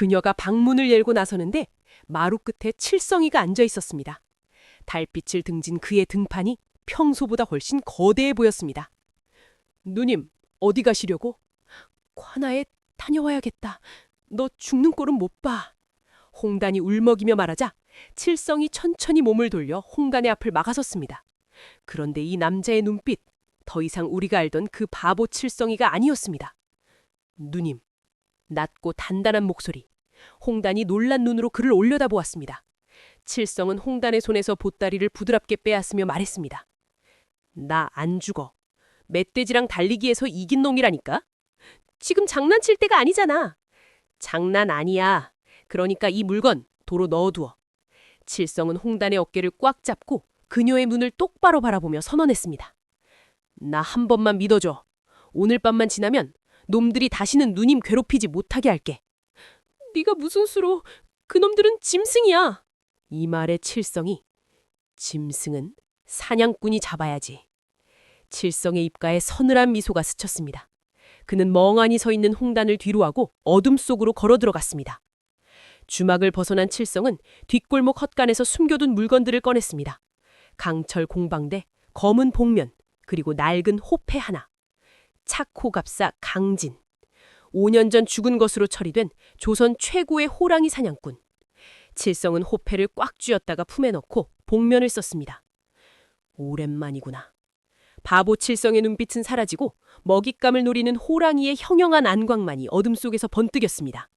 그녀가 방문을 열고 나서는데 마루 끝에 칠성이가 앉아 있었습니다. 달빛을 등진 그의 등판이 평소보다 훨씬 거대해 보였습니다. 누님, 어디 가시려고? 관아에 다녀와야겠다. 너 죽는 꼴은 못 봐. 홍단이 울먹이며 말하자 칠성이 천천히 몸을 돌려 홍단의 앞을 막아섰습니다. 그런데 이 남자의 눈빛, 더 이상 우리가 알던 그 바보 칠성이가 아니었습니다. 누님, 낮고 단단한 목소리. 홍단이 놀란 눈으로 그를 올려다보았습니다. 칠성은 홍단의 손에서 보따리를 부드럽게 빼앗으며 말했습니다. 나 안 죽어. 멧돼지랑 달리기에서 이긴 놈이라니까? 지금 장난칠 때가 아니잖아. 장난 아니야. 그러니까 이 물건 도로 넣어두어. 칠성은 홍단의 어깨를 꽉 잡고 그녀의 눈을 똑바로 바라보며 선언했습니다. 나 한 번만 믿어줘. 오늘 밤만 지나면 놈들이 다시는 누님 괴롭히지 못하게 할게. 네가 무슨 수로. 그놈들은 짐승이야. 이 말에 칠성이 짐승은 사냥꾼이 잡아야지. 칠성의 입가에 서늘한 미소가 스쳤습니다. 그는 멍하니 서 있는 홍단을 뒤로하고 어둠 속으로 걸어 들어갔습니다. 주막을 벗어난 칠성은 뒷골목 헛간에서 숨겨둔 물건들을 꺼냈습니다. 강철 공방대, 검은 복면, 그리고 낡은 호패 하나. 착호갑사 강진. 5년 전 죽은 것으로 처리된 조선 최고의 호랑이 사냥꾼. 칠성은 호패를 꽉 쥐었다가 품에 넣고 복면을 썼습니다. 오랜만이구나. 바보 칠성의 눈빛은 사라지고 먹잇감을 노리는 호랑이의 형형한 안광만이 어둠 속에서 번뜩였습니다.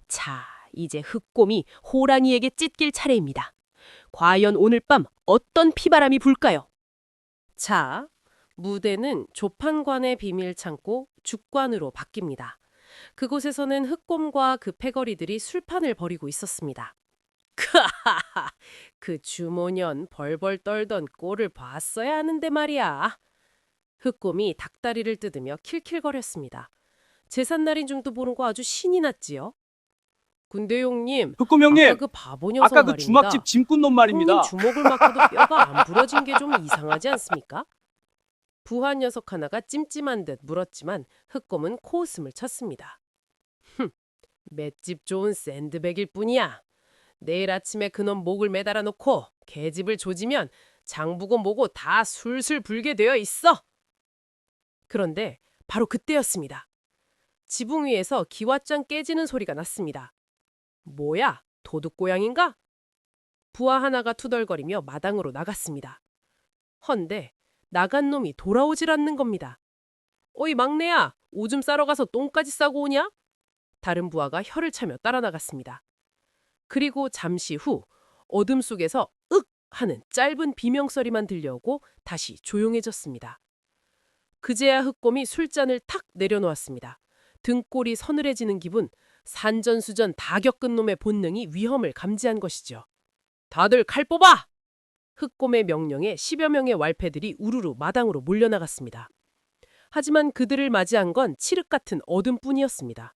자, 이제 흑곰이 호랑이에게 찢길 차례입니다. 과연 오늘 밤 어떤 피바람이 불까요? 자, 무대는 조판관의 비밀 창고 죽관으로 바뀝니다. 그곳에서는 흑곰과 그 패거리들이 술판을 벌이고 있었습니다. 크하하하, 그 주모년 벌벌 떨던 꼴을 봤어야 하는데 말이야. 흑곰이 닭다리를 뜯으며 킬킬거렸습니다. 제삿날인 줄도 모르고 아주 신이 났지요. 군대용님, 흑곰 형님, 아까 그 바보 녀석 아까 그 말입니다. 주막집 짐꾼놈 말입니다. 형님 주먹을 맞고도 뼈가 안 부러진 게 좀 이상하지 않습니까? 부한 녀석 하나가 찜찜한 듯 물었지만 흑곰은 코웃음을 쳤습니다. 맷집 좋은 샌드백일 뿐이야. 내일 아침에 그놈 목을 매달아 놓고 계집을 조지면 장부고 뭐고 다 술술 불게 되어 있어. 그런데 바로 그때였습니다. 지붕 위에서 기왓장 깨지는 소리가 났습니다. 뭐야? 도둑고양인가? 부하 하나가 투덜거리며 마당으로 나갔습니다. 헌데 나간 놈이 돌아오질 않는 겁니다. 어이 막내야, 오줌 싸러 가서 똥까지 싸고 오냐? 다른 부하가 혀를 차며 따라 나갔습니다. 그리고 잠시 후 어둠 속에서 윽 하는 짧은 비명소리만 들려오고 다시 조용해졌습니다. 그제야 흑곰이 술잔을 탁 내려놓았습니다. 등골이 서늘해지는 기분, 산전수전 다 겪은 놈의 본능이 위험을 감지한 것이죠. 다들 칼 뽑아! 흑곰의 명령에 10여 명의 왈패들이 우르르 마당으로 몰려나갔습니다. 하지만 그들을 맞이한 건 칠흑 같은 어둠뿐이었습니다.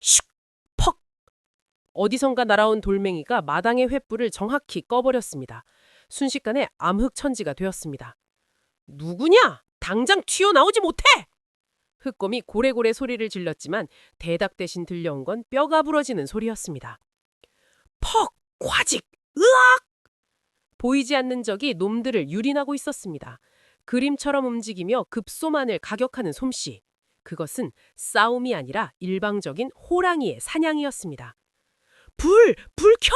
슉! 퍽! 어디선가 날아온 돌멩이가 마당의 횃불을 정확히 꺼버렸습니다. 순식간에 암흑천지가 되었습니다. 누구냐? 당장 튀어나오지 못해! 흑곰이 고래고래 소리를 질렀지만 대답 대신 들려온 건 뼈가 부러지는 소리였습니다. 퍽! 과직! 으악! 보이지 않는 적이 놈들을 유린하고 있었습니다. 그림처럼 움직이며 급소만을 가격하는 솜씨. 그것은 싸움이 아니라 일방적인 호랑이의 사냥이었습니다. 불! 불 켜!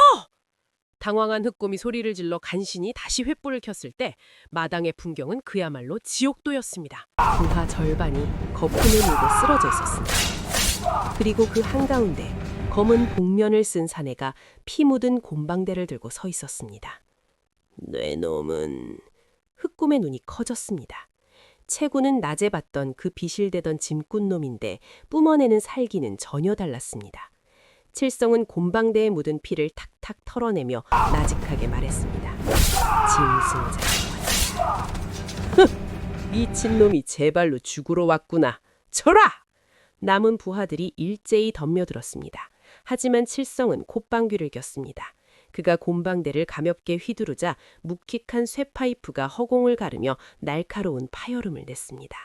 당황한 흑곰이 소리를 질러 간신히 다시 횃불을 켰을 때 마당의 풍경은 그야말로 지옥도였습니다. 부하 절반이 거품을 물고 쓰러져 있었습니다. 그리고 그 한가운데 검은 복면을 쓴 사내가 피 묻은 곰방대를 들고 서 있었습니다. 내 놈은... 흑곰의 눈이 커졌습니다. 체구는 낮에 봤던 그 비실대던 짐꾼놈인데 뿜어내는 살기는 전혀 달랐습니다. 칠성은 곰방대에 묻은 피를 탁탁 털어내며 나직하게 말했습니다. 짐승자군. 미친놈이 제 발로 죽으러 왔구나. 쳐라! 남은 부하들이 일제히 덤며들었습니다. 하지만 칠성은 콧방귀를 꼈습니다. 그가 곰방대를 가볍게 휘두르자 묵직한 쇠파이프가 허공을 가르며 날카로운 파열음을 냈습니다.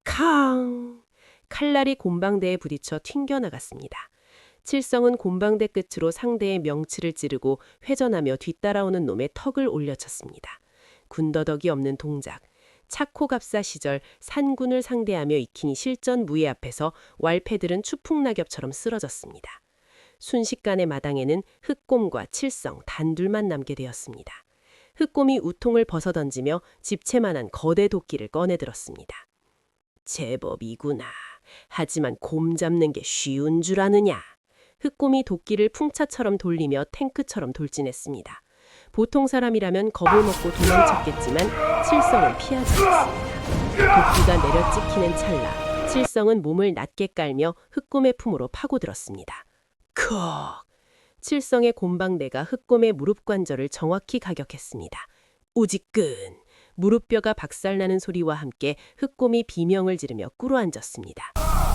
캉! 칼날이 곰방대에 부딪혀 튕겨나갔습니다. 칠성은 곰방대 끝으로 상대의 명치를 찌르고 회전하며 뒤따라오는 놈의 턱을 올려쳤습니다. 군더더기 없는 동작. 차코갑사 시절 산군을 상대하며 익힌 실전 무예 앞에서 왈패들은 추풍낙엽처럼 쓰러졌습니다. 순식간에 마당에는 흑곰과 칠성 단둘만 남게 되었습니다. 흑곰이 우통을 벗어던지며 집채만한 거대 도끼를 꺼내들었습니다. 제법이구나. 하지만 곰 잡는 게 쉬운 줄 아느냐. 흑곰이 도끼를 풍차처럼 돌리며 탱크처럼 돌진했습니다. 보통 사람이라면 겁을 먹고 도망쳤겠지만 칠성은 피하지 않았습니다. 도끼가 내려 찍히는 찰나 칠성은 몸을 낮게 깔며 흑곰의 품으로 파고들었습니다. 컥! 칠성의 곰방대가 흑곰의 무릎 관절을 정확히 가격했습니다. 우지끈! 무릎뼈가 박살나는 소리와 함께 흑곰이 비명을 지르며 꿇어앉았습니다.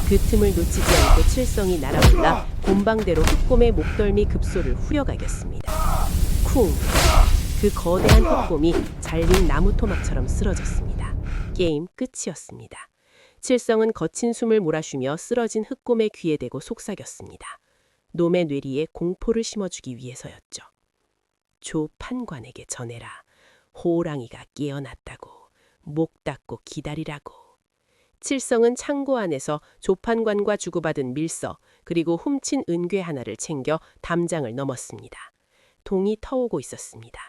그 틈을 놓치지 않고 칠성이 날아올라 곰방대로 흑곰의 목덜미 급소를 후려가겠습니다. 쿵! 그 거대한 흑곰이 잘린 나무 토막처럼 쓰러졌습니다. 게임 끝이었습니다. 칠성은 거친 숨을 몰아쉬며 쓰러진 흑곰의 귀에 대고 속삭였습니다. 놈의 뇌리에 공포를 심어주기 위해서였죠. 조판관에게 전해라. 호랑이가 깨어났다고. 목 닫고 기다리라고. 칠성은 창고 안에서 조판관과 주고받은 밀서 그리고 훔친 은괴 하나를 챙겨 담장을 넘었습니다. 동이 터오고 있었습니다.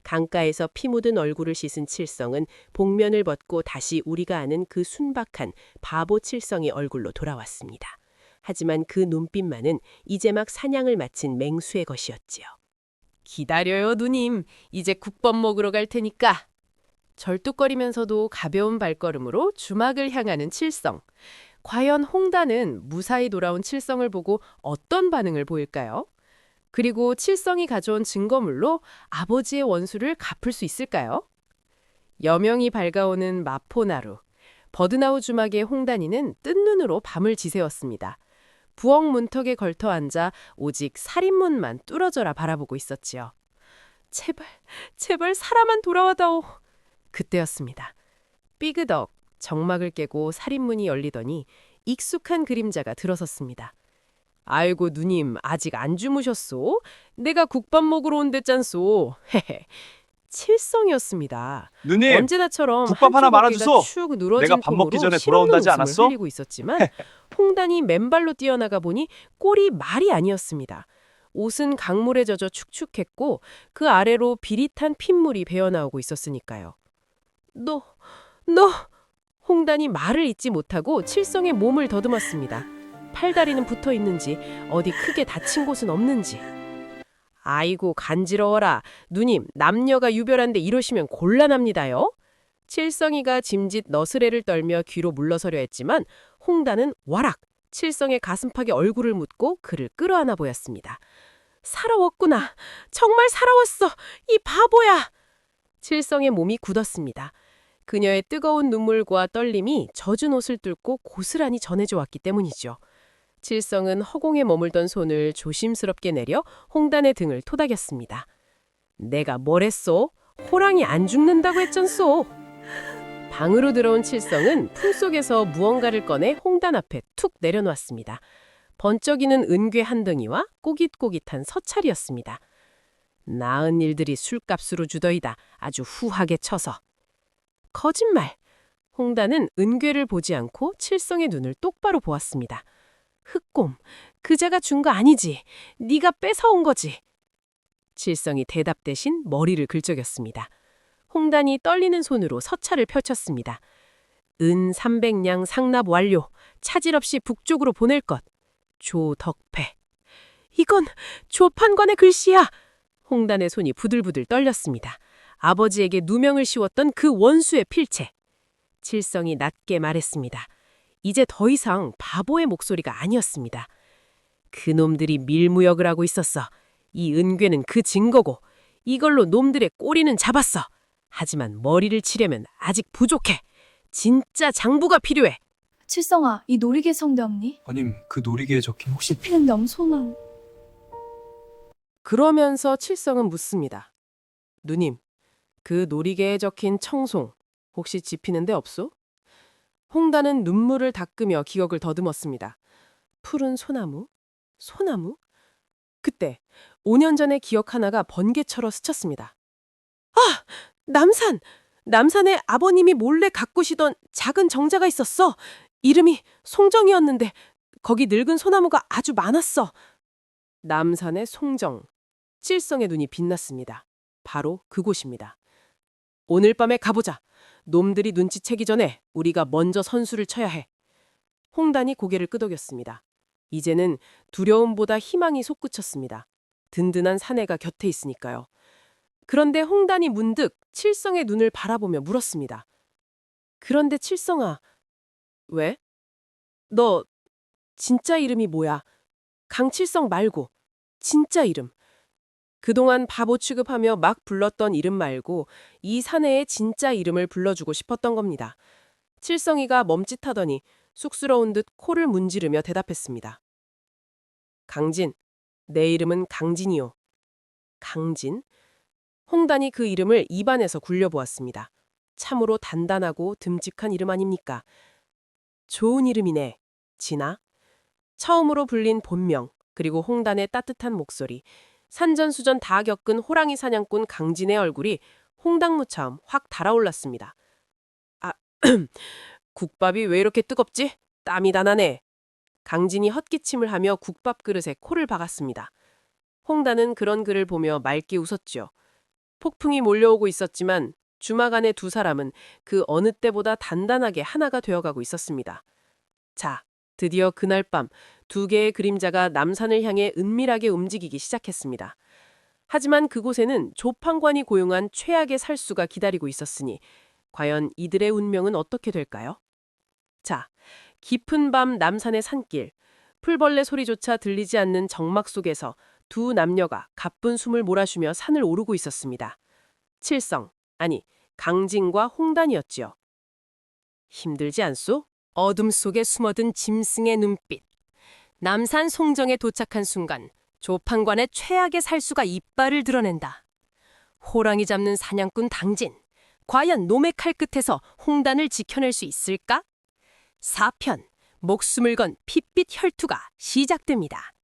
강가에서 피 묻은 얼굴을 씻은 칠성은 복면을 벗고 다시 우리가 아는 그 순박한 바보 칠성의 얼굴로 돌아왔습니다. 하지만 그 눈빛만은 이제 막 사냥을 마친 맹수의 것이었지요. 기다려요, 누님. 이제 국밥 먹으러 갈 테니까. 절뚝거리면서도 가벼운 발걸음으로 주막을 향하는 칠성. 과연 홍단은 무사히 돌아온 칠성을 보고 어떤 반응을 보일까요? 그리고 칠성이 가져온 증거물로 아버지의 원수를 갚을 수 있을까요? 여명이 밝아오는 마포나루. 버드나우 주막의 홍단이는 뜬 눈으로 밤을 지새웠습니다. 부엌 문턱에 걸터 앉아 오직 살인문만 뚫어져라 바라보고 있었지요. 제발, 제발 사람만 돌아와다오. 그때였습니다. 삐그덕 정막을 깨고 살인문이 열리더니 익숙한 그림자가 들어섰습니다. 아이고 누님 아직 안 주무셨소? 내가 국밥 먹으러 온댔잖소. 헤헤. 칠성이었습니다. 누님, 언제나처럼 국밥 하나 말아주소. 축 늘어진 내가 밥 먹기 폼으로 전에 실없는 돌아온다지 웃음을 않았어? 흘리고 있었지만 홍단이 맨발로 뛰어나가 보니 꼴이 말이 아니었습니다. 옷은 강물에 젖어 축축했고 그 아래로 비릿한 핏물이 배어나오고 있었으니까요. 너... 홍단이 말을 잇지 못하고 칠성의 몸을 더듬었습니다. 팔다리는 붙어 있는지 어디 크게 다친 곳은 없는지. 아이고 간지러워라. 누님 남녀가 유별한데 이러시면 곤란합니다요. 칠성이가 짐짓 너스레를 떨며 귀로 물러서려 했지만 홍단은 와락 칠성의 가슴팍에 얼굴을 묻고 그를 끌어안아 보였습니다. 살아왔구나. 정말 살아왔어. 이 바보야. 칠성의 몸이 굳었습니다. 그녀의 뜨거운 눈물과 떨림이 젖은 옷을 뚫고 고스란히 전해져 왔기 때문이죠. 칠성은 허공에 머물던 손을 조심스럽게 내려 홍단의 등을 토닥였습니다. 내가 뭘 했소? 호랑이 안 죽는다고 했잖소. 방으로 들어온 칠성은 품속에서 무언가를 꺼내 홍단 앞에 툭 내려놓았습니다. 번쩍이는 은괴 한 덩이와 꼬깃꼬깃한 서찰이었습니다. 나은 일들이 술값으로 주더이다. 아주 후하게 쳐서. 거짓말! 홍단은 은괴를 보지 않고 칠성의 눈을 똑바로 보았습니다. 흑곰, 그자가 준 거 아니지. 네가 뺏어온 거지. 칠성이 대답 대신 머리를 긁적였습니다. 홍단이 떨리는 손으로 서찰을 펼쳤습니다. 은 300냥 상납 완료. 차질 없이 북쪽으로 보낼 것. 조덕패. 이건 조판관의 글씨야. 홍단의 손이 부들부들 떨렸습니다. 아버지에게 누명을 씌웠던 그 원수의 필체. 칠성이 낮게 말했습니다. 이제 더 이상 바보의 목소리가 아니었습니다. 그놈들이 밀무역을 하고 있었어. 이 은괴는 그 증거고 이걸로 놈들의 꼬리는 잡았어. 하지만 머리를 치려면 아직 부족해. 진짜 장부가 필요해. 칠성아, 이 놀이개 성대 없니? 아님, 그 놀이기에 적힌 혹시 피는 염소는 그러면서 칠성은 묻습니다. 누님, 그 놀이개에 적힌 청송 혹시 집히는 데 없소? 홍단은 눈물을 닦으며 기억을 더듬었습니다. 푸른 소나무, 소나무? 그때 5년 전의 기억 하나가 번개처럼 스쳤습니다. 아! 남산! 남산에 아버님이 몰래 가꾸시던 작은 정자가 있었어. 이름이 송정이었는데 거기 늙은 소나무가 아주 많았어. 남산의 송정. 칠성의 눈이 빛났습니다. 바로 그곳입니다. 오늘 밤에 가보자. 놈들이 눈치채기 전에 우리가 먼저 선수를 쳐야 해. 홍단이 고개를 끄덕였습니다. 이제는 두려움보다 희망이 솟구쳤습니다. 든든한 사내가 곁에 있으니까요. 그런데 홍단이 문득 칠성의 눈을 바라보며 물었습니다. 그런데 칠성아, 왜? 너 진짜 이름이 뭐야? 강칠성 말고 진짜 이름. 그동안 바보 취급하며 막 불렀던 이름 말고 이 사내의 진짜 이름을 불러주고 싶었던 겁니다. 칠성이가 멈칫하더니 쑥스러운 듯 코를 문지르며 대답했습니다. 강진, 내 이름은 강진이요. 강진? 홍단이 그 이름을 입안에서 굴려보았습니다. 참으로 단단하고 듬직한 이름 아닙니까? 좋은 이름이네. 진아. 처음으로 불린 본명, 그리고 홍단의 따뜻한 목소리, 산전수전 다 겪은 호랑이 사냥꾼 강진의 얼굴이 홍당무처럼 확 달아올랐습니다. 아, 국밥이 왜 이렇게 뜨겁지? 땀이 다 나네. 강진이 헛기침을 하며 국밥 그릇에 코를 박았습니다. 홍단은 그런 그를 보며 맑게 웃었죠. 폭풍이 몰려오고 있었지만 주막 안의 두 사람은 그 어느 때보다 단단하게 하나가 되어가고 있었습니다. 자, 드디어 그날 밤 두 개의 그림자가 남산을 향해 은밀하게 움직이기 시작했습니다. 하지만 그곳에는 조판관이 고용한 최악의 살수가 기다리고 있었으니 과연 이들의 운명은 어떻게 될까요? 자, 깊은 밤 남산의 산길, 풀벌레 소리조차 들리지 않는 정막 속에서 두 남녀가 가쁜 숨을 몰아쉬며 산을 오르고 있었습니다. 칠성, 아니 강진과 홍단이었지요. 힘들지 않소? 어둠 속에 숨어든 짐승의 눈빛. 남산 송정에 도착한 순간 조판관의 최악의 살수가 이빨을 드러낸다. 호랑이 잡는 사냥꾼 당진. 과연 놈의 칼 끝에서 홍단을 지켜낼 수 있을까? 4편, 목숨을 건 핏빛 혈투가 시작됩니다.